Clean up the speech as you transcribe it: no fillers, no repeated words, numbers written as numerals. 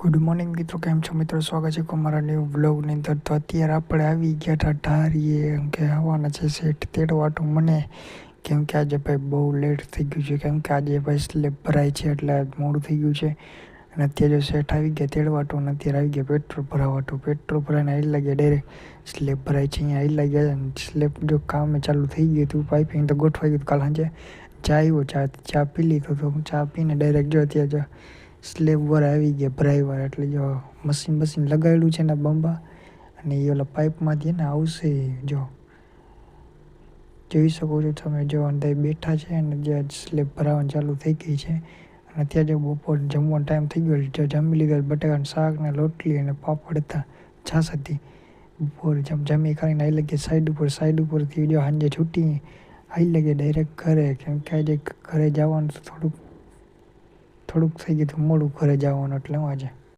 Good morning મિત્રો, કેમ છો મિત્રો? સ્વાગત છે અમારા ન્યૂ વ્લોગની અંદર. તો અત્યારે આપણે આવી ગયા હતા ઢારીએ, એમ કે આવવાના છે સેટ તેડવાટું મને, કેમ કે આજે ભાઈ બહુ લેટ થઈ ગયું છે, કેમ કે આજે ભાઈ સ્લેબ ભરાય છે એટલે મોડું થઈ ગયું છે. અને અત્યારે જો સેટ આવી ગયા તેડવાટું, અને અત્યારે આવી ગયા પેટ્રોલ ભરાવાટું. પેટ્રોલ ભરાઈને આવી લાગ્યા ડાયરેક્ટ સ્લેબ ભરાય છે અહીંયા આવી લાગ્યા. અને સ્લેબ જો કામે ચાલુ થઈ ગયું હતું, પાઇપિંગ તો ગોઠવાઈ ગયું. કાલ સાંજે ચા આવ્યો, ચા પી લીધો તો ચા પીને ડાયરેક્ટ જો અત્યારે જો સ્લેબ વાળા આવી ગયા ભરાઈવાર. એટલે જો મશીન લગાવેલું છે ને બંબા, અને એ ઓલા પાઇપમાંથી ને આવશે. જો જોઈ શકો છો તમે, જો અંદર બેઠા છે અને જે સ્લેબ ભરાવાનું ચાલુ થઈ ગઈ છે. અને અત્યારે જો બપોર જમવાનો ટાઈમ થઈ ગયો, જો જમી લીધો બટાકાનું શાક ને રોટલી અને પાપડ હતા, છાશ હતી. બપોર જમી ખાઈને આવી લાગીએ સાઈડ ઉપરથી જો સાંજે છૂટી આવી લાગીએ ડાયરેક્ટ ઘરે, કેમ કે આજે ઘરે જવાનું થોડુંક થઈ ગયું હતું મોડું ઘરે જવાનું, એટલે હું આજે